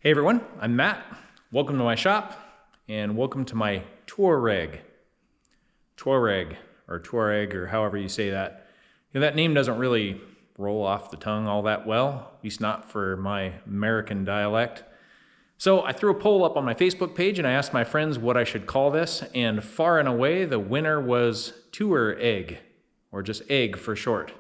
Hey everyone, I'm Matt. Welcome to my shop and welcome to my Touareg. Touareg or however you say that. You know, that name doesn't really roll off the tongue all that well, at least not for my American dialect. So I threw a poll up on my Facebook page and I asked my friends what I should call this, and far and away the winner was Touareg, or just egg for short.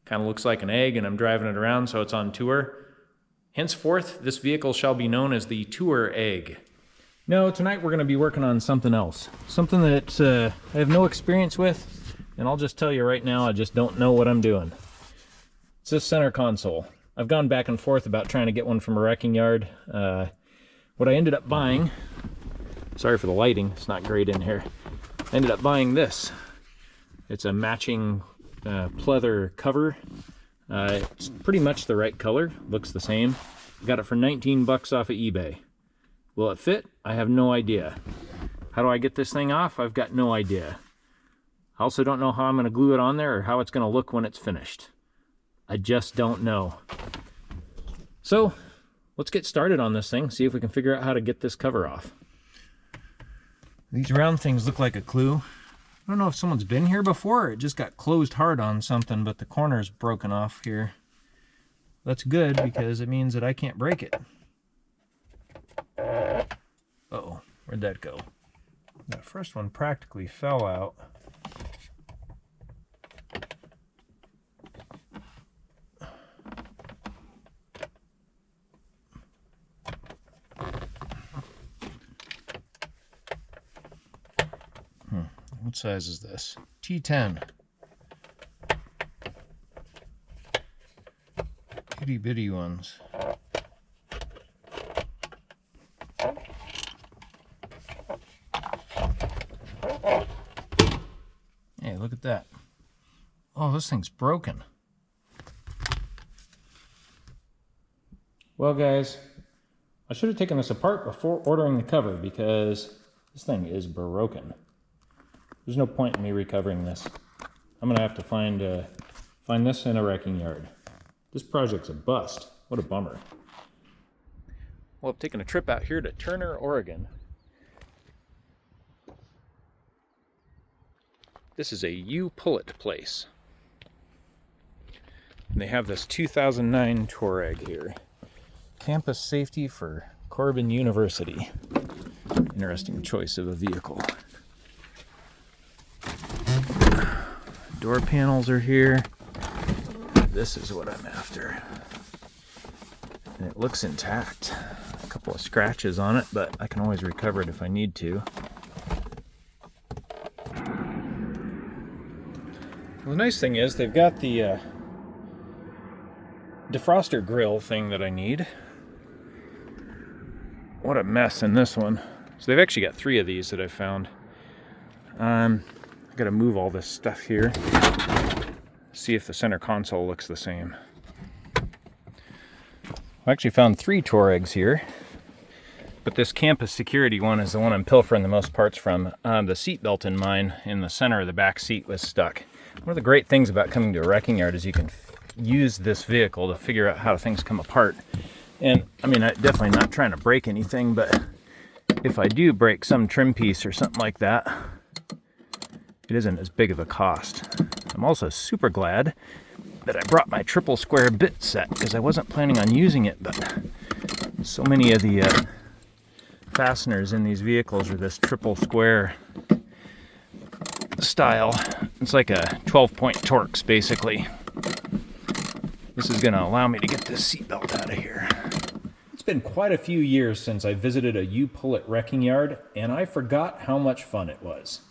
Kind of looks like an egg and I'm driving it around, so it's on tour. Henceforth, this vehicle shall be known as the Touareg. No, tonight we're going to be working on something else. Something that I have no experience with, and I'll just tell you right now, I just don't know what I'm doing. It's this center console. I've gone back and forth about trying to get one from a wrecking yard. What I ended up buying, sorry for the lighting, it's not great in here. I ended up buying this. It's a matching pleather cover. It's pretty much the right color, looks the same. Got it for 19 bucks off of eBay. Will it fit? I have no idea. How do I get this thing off? I've got no idea. I also don't know how I'm going to glue it on there or how it's going to look when it's finished. I just don't know. So, let's get started on this thing, see if we can figure out how to get this cover off. These round things look like a clue. I don't know if someone's been here before or it just got closed hard on something, but the corner's broken off here. That's good because it means that I can't break it. Uh-oh, where'd that go? That first one practically fell out. What size is this? T10. Itty bitty ones. Hey, look at that. Oh, this thing's broken. Well, guys, I should have taken this apart before ordering the cover because this thing is broken. There's no point in me recovering this. I'm gonna have to find this in a wrecking yard. This project's a bust. What a bummer. Well, I've taken a trip out here to Turner, Oregon. This is a U-Pull-It place. And they have this 2009 Touareg here. Campus safety for Corbin University. Interesting choice of a vehicle. Door panels are here. This is what I'm after. And it looks intact. A couple of scratches on it, but I can always recover it if I need to. Well, the nice thing is they've got the defroster grill thing that I need. What a mess in this one. So they've actually got 3 of these that I found. Got to move all this stuff here. See if the center console looks the same. I actually found 3 Touaregs here, but this campus security one is the one I'm pilfering the most parts from. The seat belt in mine in the center of the back seat was stuck. One of the great things about coming to a wrecking yard is you can use this vehicle to figure out how things come apart. And I mean, I'm definitely not trying to break anything, but if I do break some trim piece or something like that, it isn't as big of a cost. I'm also super glad that I brought my triple square bit set because I wasn't planning on using it, but so many of the fasteners in these vehicles are this triple square style. It's like a 12-point Torx, basically. This is going to allow me to get this seatbelt out of here. It's been quite a few years since I visited a U-Pull-It wrecking yard, and I forgot how much fun it was.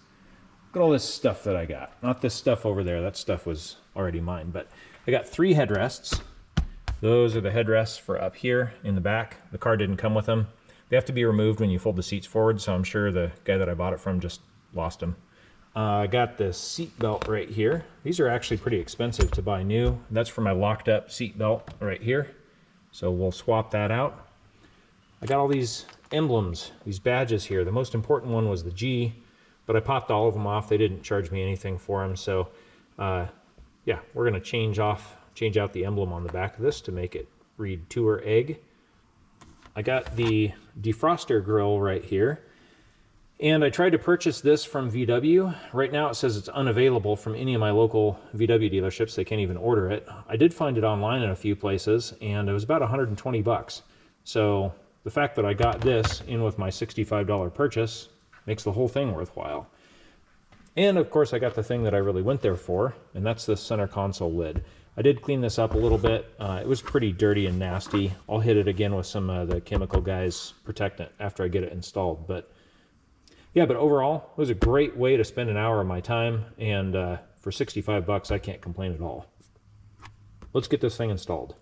Look at all this stuff that I got. Not this stuff over there. That stuff was already mine. But I got 3 headrests. Those are the headrests for up here in the back. The car didn't come with them. They have to be removed when you fold the seats forward, so I'm sure the guy that I bought it from just lost them. I got the seat belt right here. These are actually pretty expensive to buy new. That's for my locked up seat belt right here. So we'll swap that out. I got all these emblems, these badges here. The most important one was the G. But I popped all of them off. They didn't charge me anything for them. So yeah, we're going to change out the emblem on the back of this to make it read Touareg. I got the defroster grill right here. And I tried to purchase this from VW. Right now it says it's unavailable from any of my local VW dealerships. They can't even order it. I did find it online in a few places, and it was about 120 bucks. So the fact that I got this in with my $65 purchase makes the whole thing worthwhile. And of course I got the thing that I really went there for, and that's the center console lid. I did clean this up a little bit. It was pretty dirty and nasty. I'll hit it again with some of the chemical guys protectant after I get it installed. But yeah, but overall, it was a great way to spend an hour of my time, and for 65 bucks, I can't complain at all. Let's get this thing installed.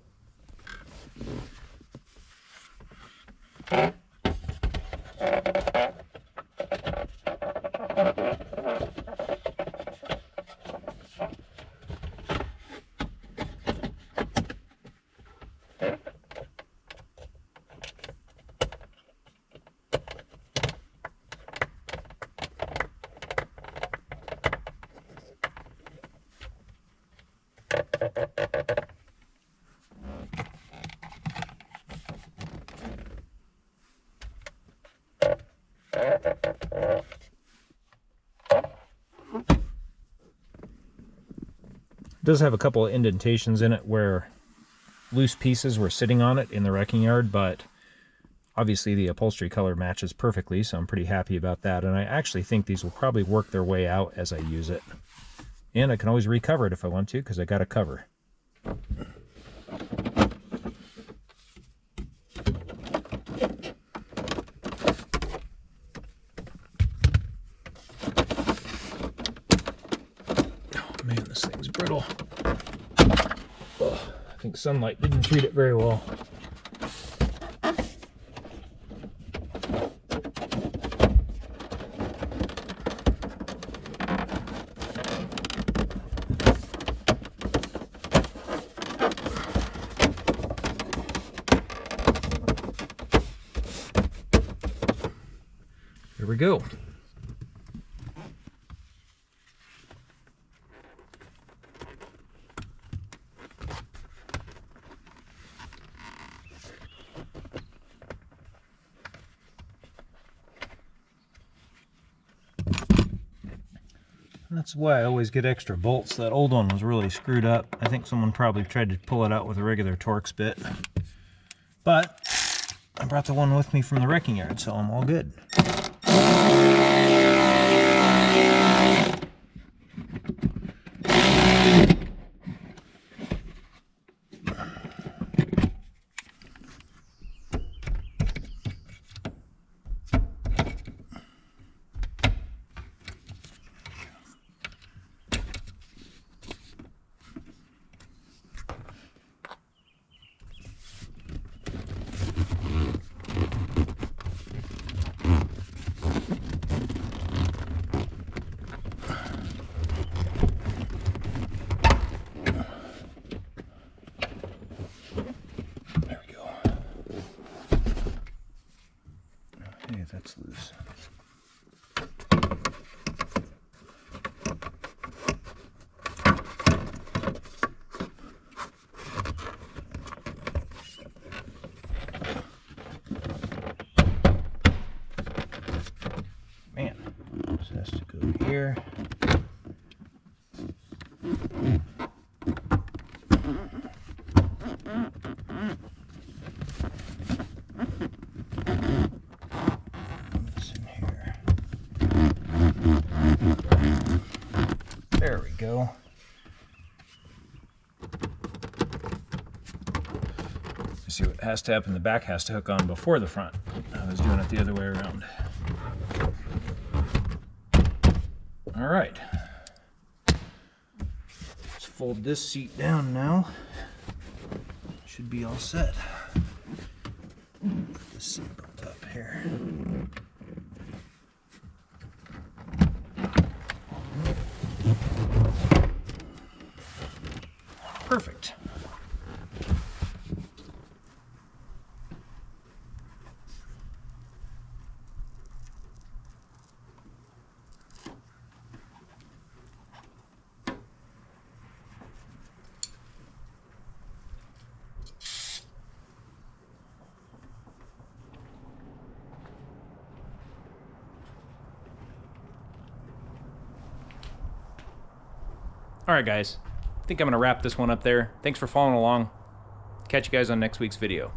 It does have a couple of indentations in it where loose pieces were sitting on it in the wrecking yard, but obviously the upholstery color matches perfectly, so I'm pretty happy about that. And I actually think these will probably work their way out as I use it. And I can always recover it if I want to, because I got a cover. Man, this thing's brittle. Ugh, I think sunlight didn't treat it very well. Here we go. That's why I always get extra bolts. That old one was really screwed up. I think someone probably tried to pull it out with a regular Torx bit. But I brought the one with me from the wrecking yard, so I'm all good. That's loose. Man, this has to go here. There we go. See what has to happen, the back has to hook on before the front. I was doing it the other way around. All right. Let's fold this seat down now. Should be all set. Put this seat on top here. Perfect. All right, guys. I think I'm going to wrap this one up there. Thanks for following along. Catch you guys on next week's video.